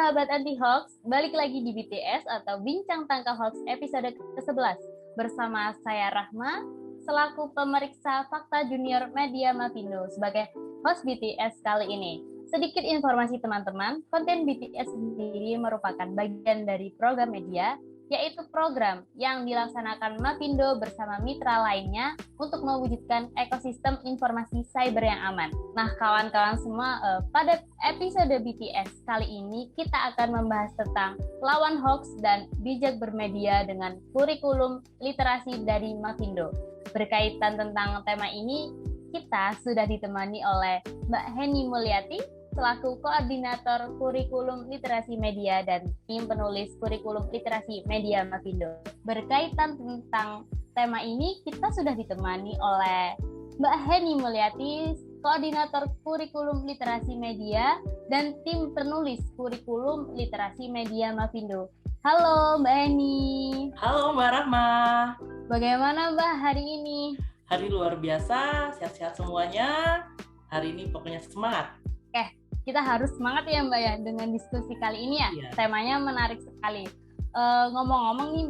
sahabat anti hoax, balik lagi di BTS atau Bincang Tangkal Hoax episode ke-11 bersama saya Rahma selaku pemeriksa fakta junior Media Mavindo sebagai host BTS kali ini. Sedikit informasi teman-teman, konten BTS sendiri merupakan bagian dari program media, yaitu program yang dilaksanakan Mavindo bersama mitra lainnya untuk mewujudkan ekosistem informasi cyber yang aman. Nah, kawan-kawan semua, pada episode BTS kali ini kita akan membahas tentang lawan hoax dan bijak bermedia dengan kurikulum literasi dari Mavindo. Berkaitan tentang tema ini, kita sudah ditemani oleh Mbak Heni Mulyati selaku koordinator kurikulum literasi media dan tim penulis kurikulum literasi media Mavindo. Berkaitan tentang tema ini, kita sudah ditemani oleh Mbak Heni Mulyati, koordinator kurikulum literasi media dan tim penulis kurikulum literasi media Mavindo. Halo Mbak Heni. Halo Mbak Rahma. Bagaimana Mbak hari ini? Hari luar biasa, sehat-sehat semuanya. Hari ini pokoknya semangat. Kita harus semangat ya Mbak ya dengan diskusi kali ini ya. Iya. Temanya menarik sekali. Ngomong-ngomong nih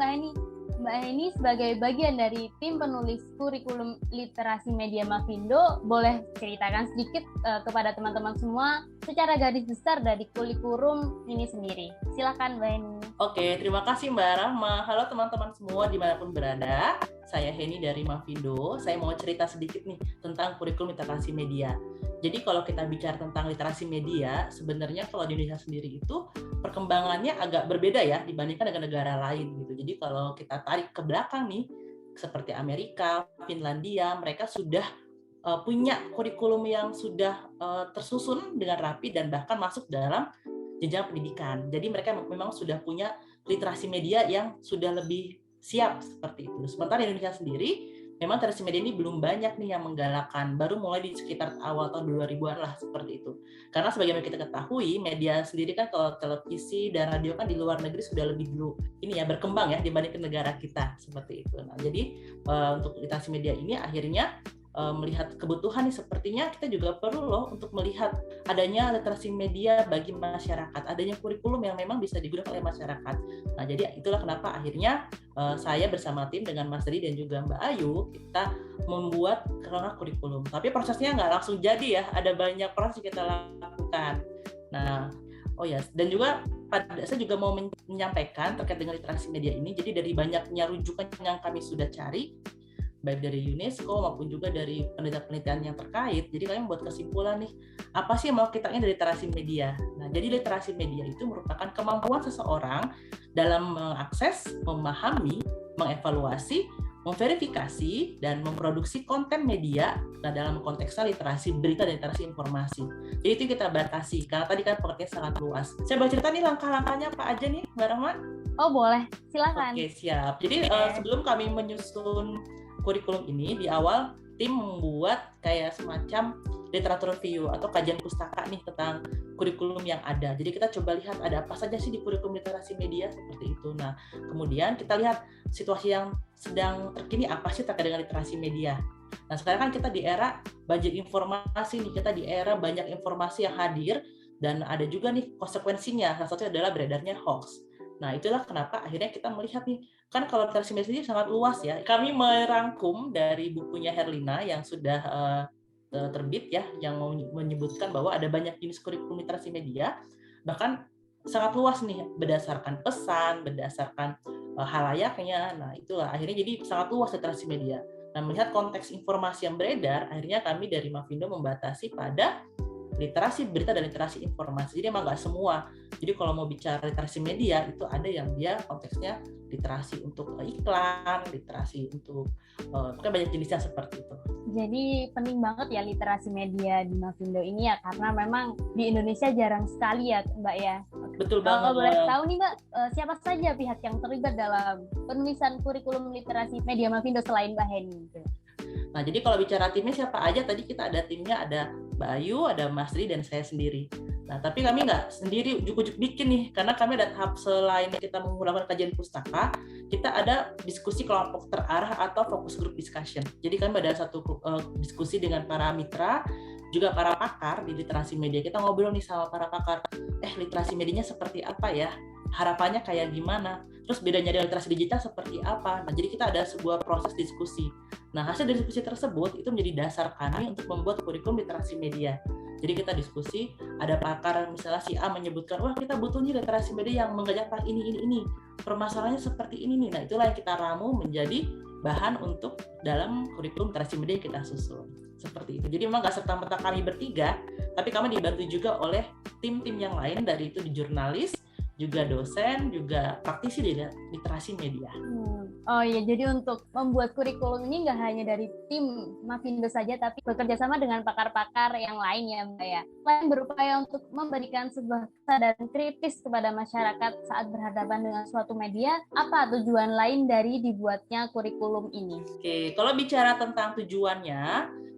Mbak Heni sebagai bagian dari tim penulis kurikulum literasi media Mavindo, boleh ceritakan sedikit kepada teman-teman semua secara garis besar dari kurikulum ini sendiri. Silakan Mbak Heni. Oke, terima kasih Mbak Rahma. Halo teman-teman semua dimanapun berada. Saya Heni dari Mavindo. Saya mau cerita sedikit nih tentang kurikulum literasi media. Jadi kalau kita bicara tentang literasi media, sebenarnya kalau di Indonesia sendiri itu perkembangannya agak berbeda ya dibandingkan dengan negara lain gitu. Jadi kalau kita tarik ke belakang nih, seperti Amerika, Finlandia, mereka sudah punya kurikulum yang sudah tersusun dengan rapi dan bahkan masuk dalam jenjang pendidikan. Jadi mereka memang sudah punya literasi media yang sudah lebih siap seperti itu. Sementara di Indonesia sendiri, memang literasi media ini belum banyak nih yang menggalakkan, baru mulai di sekitar awal tahun 2000-an lah seperti itu. Karena sebagaimana kita ketahui, media sendiri kan kalau televisi dan radio kan di luar negeri sudah lebih dulu ini ya berkembang ya dibandingkan negara kita seperti itu. Nah, jadi untuk literasi media ini akhirnya melihat kebutuhan nih sepertinya kita juga perlu loh untuk melihat adanya literasi media bagi masyarakat, adanya kurikulum yang memang bisa digunakan oleh masyarakat. Nah, jadi itulah kenapa akhirnya saya bersama tim dengan Mas Ri dan juga Mbak Ayu kita membuat kerangka kurikulum. Tapi prosesnya nggak langsung jadi ya, ada banyak proses yang kita lakukan. Nah, dan juga saya juga mau menyampaikan terkait dengan literasi media ini. Jadi dari banyaknya rujukan yang kami sudah cari, baik dari UNESCO maupun juga dari penelitian-penelitian yang terkait. Jadi kami membuat kesimpulan nih, apa sih yang mau kita ingin dari literasi media? Nah, jadi literasi media itu merupakan kemampuan seseorang dalam mengakses, memahami, mengevaluasi, memverifikasi, dan memproduksi konten media dalam konteksnya literasi berita dan literasi informasi. Jadi itu kita batasi, karena tadi kan pengertiannya sangat luas. Saya mau cerita nih langkah-langkahnya apa aja nih, Mbak Rahma? Oh boleh, silakan. Oke, siap. Jadi sebelum kami menyusun kurikulum ini, di awal tim membuat kayak semacam literatur review atau kajian pustaka nih tentang kurikulum yang ada. Jadi kita coba lihat ada apa saja sih di kurikulum literasi media seperti itu. Nah, kemudian kita lihat situasi yang sedang terkini apa sih terkait dengan literasi media. Nah, sekarang kan kita di era banjir informasi nih, kita di era banyak informasi yang hadir dan ada juga nih konsekuensinya. Salah satunya adalah beredarnya hoax. Nah, itulah kenapa akhirnya kita melihat nih, kan kalau literasi media ini sangat luas ya. Kami merangkum dari bukunya Herlina yang sudah terbit ya, yang menyebutkan bahwa ada banyak jenis kurikulum literasi media, bahkan sangat luas nih berdasarkan pesan, berdasarkan halayaknya. Nah, itulah akhirnya jadi sangat luas literasi media. Nah, melihat konteks informasi yang beredar, akhirnya kami dari Mavindo membatasi pada literasi berita dan literasi informasi. Jadi emang nggak semua. Jadi kalau mau bicara literasi media itu ada yang dia konteksnya literasi untuk iklan, literasi untuk banyak jenisnya seperti itu. Jadi penting banget ya literasi media di Mavindo ini ya, karena memang di Indonesia jarang sekali ya Mbak ya. Betul banget. Kalau boleh tahu nih Mbak, siapa saja pihak yang terlibat dalam penulisan kurikulum literasi media Mavindo selain Mbak Heni? Nah, jadi kalau bicara timnya siapa aja, tadi kita ada timnya, ada Mbak Ayu, ada Mas Ri, dan saya sendiri. Nah, tapi kami nggak sendiri ujuk-ujuk bikin nih, karena kami ada tahap selain kita melakukan kajian pustaka, kita ada diskusi kelompok terarah atau focus group discussion. Jadi kami ada satu diskusi dengan para mitra juga para pakar di literasi media. Kita ngobrol nih sama para pakar, literasi medianya seperti apa ya? Harapannya kayak gimana? Terus bedanya dari literasi digital seperti apa? Nah, jadi kita ada sebuah proses diskusi. Nah, hasil diskusi tersebut itu menjadi dasar kami untuk membuat kurikulum literasi media. Jadi kita diskusi, ada pakar misalnya si A menyebutkan, wah kita butuh nih literasi media yang mengajak ini. Permasalahannya seperti ini nih. Nah, itulah yang kita ramu menjadi bahan untuk dalam kurikulum literasi media yang kita susun. Seperti itu. Jadi memang nggak serta-merta kami bertiga, tapi kami dibantu juga oleh tim-tim yang lain, dari itu di jurnalis, juga dosen, juga praktisi di literasi media. Oh iya, jadi untuk membuat kurikulum ini nggak hanya dari tim Mavindo saja, tapi bekerja sama dengan pakar-pakar yang lain ya Mbak ya. Selain berupaya untuk memberikan sebuah kesadaran kritis kepada masyarakat saat berhadapan dengan suatu media, apa tujuan lain dari dibuatnya kurikulum ini? Oke, kalau bicara tentang tujuannya,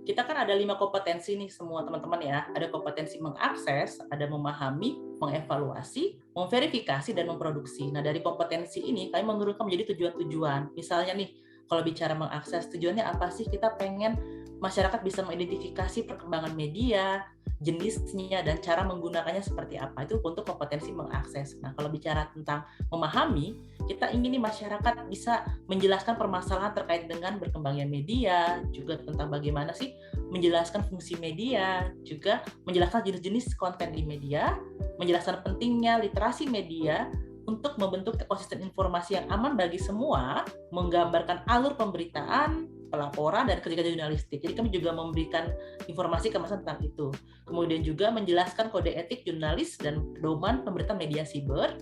kita kan ada 5 kompetensi nih semua teman-teman ya. Ada kompetensi mengakses, ada memahami, mengevaluasi, memverifikasi, dan memproduksi. Nah, dari kompetensi ini kami mengurutkan menjadi tujuan-tujuan. Misalnya nih, kalau bicara mengakses, tujuannya apa sih? Kita pengen masyarakat bisa mengidentifikasi perkembangan media, jenisnya, dan cara menggunakannya seperti apa. Itu untuk kompetensi mengakses. Nah, kalau bicara tentang memahami, kita ingin nih masyarakat bisa menjelaskan permasalahan terkait dengan berkembangnya media, juga tentang bagaimana sih menjelaskan fungsi media, juga menjelaskan jenis-jenis konten di media, menjelaskan pentingnya literasi media untuk membentuk ekosistem informasi yang aman bagi semua, menggambarkan alur pemberitaan, pelaporan, dan kerja-kerja jurnalistik. Jadi kami juga memberikan informasi kemasan tentang itu. Kemudian juga menjelaskan kode etik jurnalis dan pedoman pemberitaan media siber,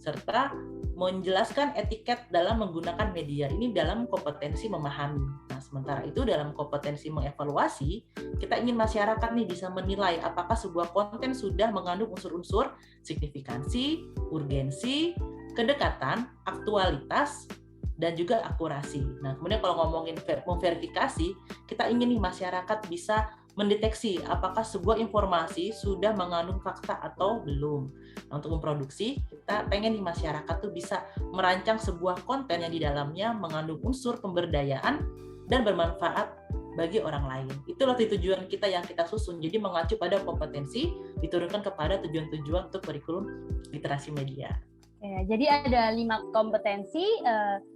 serta menjelaskan etiket dalam menggunakan media. Ini dalam kompetensi memahami. Nah, sementara itu dalam kompetensi mengevaluasi, kita ingin masyarakat nih bisa menilai apakah sebuah konten sudah mengandung unsur-unsur signifikansi, urgensi, kedekatan, aktualitas, dan juga akurasi. Nah, kemudian kalau ngomongin memverifikasi, kita ingin nih masyarakat bisa mendeteksi apakah sebuah informasi sudah mengandung fakta atau belum. Nah, untuk memproduksi, kita pengen nih masyarakat tuh bisa merancang sebuah konten yang di dalamnya mengandung unsur pemberdayaan dan bermanfaat bagi orang lain. Itulah tujuan kita yang kita susun. Jadi mengacu pada kompetensi, diturunkan kepada tujuan-tujuan untuk kurikulum literasi media. Ya, jadi ada 5 kompetensi.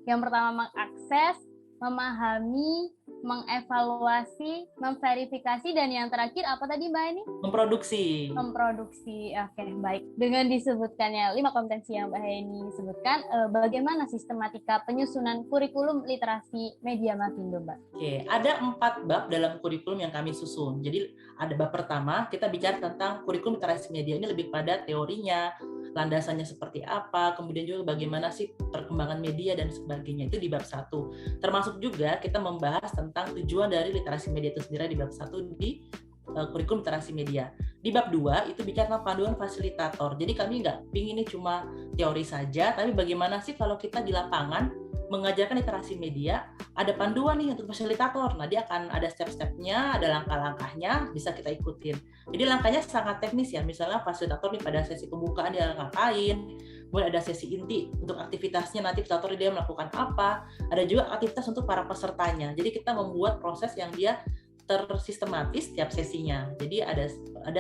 Yang pertama mengakses, memahami, mengevaluasi, memverifikasi, dan yang terakhir apa tadi Mbak Eni? Memproduksi. Oke, baik. Dengan disebutkannya 5 kompetensi yang Mbak Eni sebutkan, bagaimana sistematika penyusunan kurikulum literasi media Mavindo, Mbak? Oke, ada 4 bab dalam kurikulum yang kami susun. Jadi ada bab pertama, kita bicara tentang kurikulum literasi media. Ini lebih pada teorinya, landasannya seperti apa, kemudian juga bagaimana sih perkembangan media dan sebagainya. Itu di bab 1. Termasuk juga kita membahas tentang tujuan dari literasi media itu sendiri di bab 1 di kurikulum literasi media. Di bab 2 itu bicara tentang panduan fasilitator. Jadi kami nggak pingin ini cuma teori saja, tapi bagaimana sih kalau kita di lapangan mengajarkan literasi media, ada panduan nih untuk fasilitator. Nah, dia akan ada step-stepnya, ada langkah-langkahnya, bisa kita ikutin. Jadi langkahnya sangat teknis ya, misalnya fasilitator nih pada sesi pembukaan dia ngapain, kemudian ada sesi inti untuk aktivitasnya, nanti fasilitator dia melakukan apa, ada juga aktivitas untuk para pesertanya. Jadi kita membuat proses yang dia tersistematis tiap sesinya. Jadi ada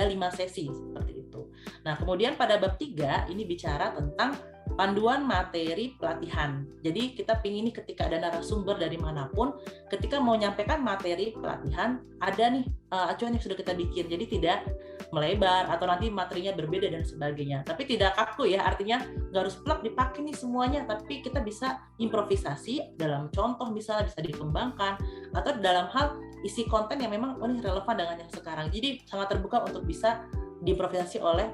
5 sesi seperti itu. Nah, kemudian pada bab 3 ini bicara tentang panduan materi pelatihan. Jadi kita pingin nih ketika ada narasumber dari manapun, ketika mau menyampaikan materi pelatihan, ada nih acuan yang sudah kita bikin. Jadi tidak melebar atau nanti materinya berbeda dan sebagainya. Tapi tidak kaku ya, artinya nggak harus plak dipakai nih semuanya, tapi kita bisa improvisasi dalam contoh misalnya bisa dikembangkan, atau dalam hal isi konten yang memang ini relevan dengan yang sekarang. Jadi sangat terbuka untuk bisa diimprovisasi oleh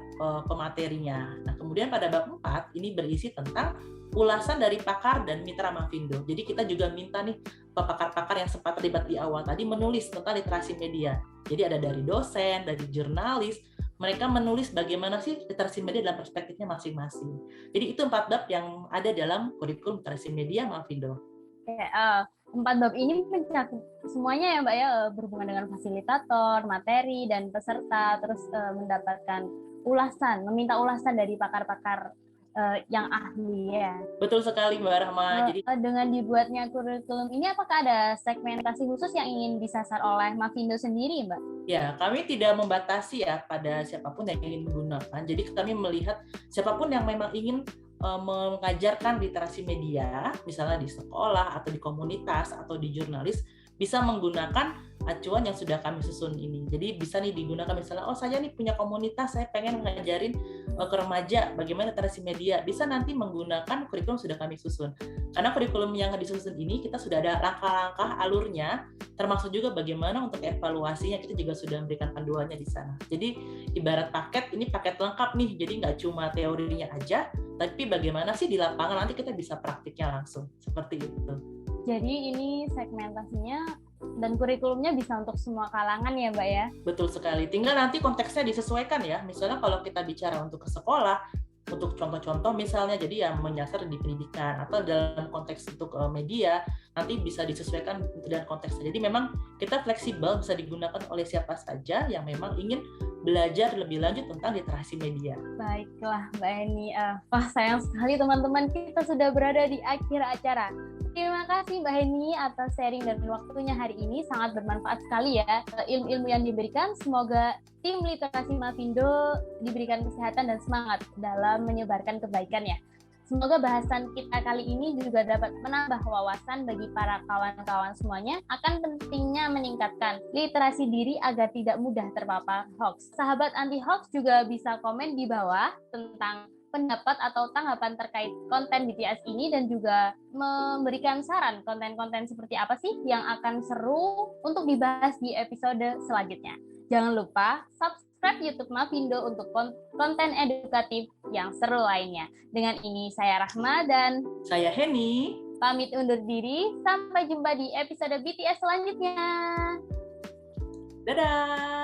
pematerinya. Nah, kemudian pada bab 4 ini berisi tentang ulasan dari pakar dan mitra Mavindo. Jadi kita juga minta nih pakar-pakar yang sempat terlibat di awal tadi menulis tentang literasi media. Jadi ada dari dosen, dari jurnalis, mereka menulis bagaimana sih literasi media dalam perspektifnya masing-masing. Jadi itu 4 bab yang ada dalam kurikulum literasi media Mavindo. 4 bab ini mencakup semuanya ya Mbak ya, berhubungan dengan fasilitator, materi, dan peserta, terus mendapatkan ulasan, meminta ulasan dari pakar-pakar yang ahli ya. Betul sekali Mbak Rahma. Jadi dengan dibuatnya kurikulum ini, apakah ada segmentasi khusus yang ingin disasar oleh Mavindo sendiri, Mbak? Ya, kami tidak membatasi ya pada siapapun yang ingin menggunakan. Jadi kami melihat siapapun yang memang ingin mengajarkan literasi media, misalnya di sekolah atau di komunitas atau di jurnalis, bisa menggunakan acuan yang sudah kami susun ini. Jadi bisa nih digunakan misalnya, oh saya nih punya komunitas, saya pengen ngajarin ke remaja bagaimana literasi media. Bisa nanti menggunakan kurikulum sudah kami susun. Karena kurikulum yang disusun ini kita sudah ada langkah-langkah alurnya, termasuk juga bagaimana untuk evaluasinya, kita juga sudah memberikan panduannya di sana. Jadi ibarat paket, ini paket lengkap nih, jadi nggak cuma teorinya aja, tapi bagaimana sih di lapangan nanti kita bisa praktiknya langsung, seperti itu. Jadi ini segmentasinya dan kurikulumnya bisa untuk semua kalangan ya Mbak ya? Betul sekali, tinggal nanti konteksnya disesuaikan ya, misalnya kalau kita bicara untuk ke sekolah, untuk contoh-contoh misalnya, jadi yang menyasar di pendidikan, atau dalam konteks untuk media, nanti bisa disesuaikan dengan konteksnya. Jadi memang kita fleksibel, bisa digunakan oleh siapa saja yang memang ingin belajar lebih lanjut tentang literasi media. Baiklah Mbak Heni, wah sayang sekali teman-teman, kita sudah berada di akhir acara. Terima kasih Mbak Heni atas sharing dan waktunya hari ini, sangat bermanfaat sekali ya ilmu-ilmu yang diberikan. Semoga tim literasi Mavindo diberikan kesehatan dan semangat dalam menyebarkan kebaikan ya. Semoga bahasan kita kali ini juga dapat menambah wawasan bagi para kawan-kawan semuanya akan pentingnya meningkatkan literasi diri agar tidak mudah terpapar hoax. Sahabat anti hoax juga bisa komen di bawah tentang pendapat atau tanggapan terkait konten BTS ini, dan juga memberikan saran konten-konten seperti apa sih yang akan seru untuk dibahas di episode selanjutnya. Jangan lupa subscribe YouTube Mavindo untuk konten edukatif yang seru lainnya. Dengan ini saya Rahma dan saya Heni pamit undur diri. Sampai jumpa di episode BTS selanjutnya. Dadah.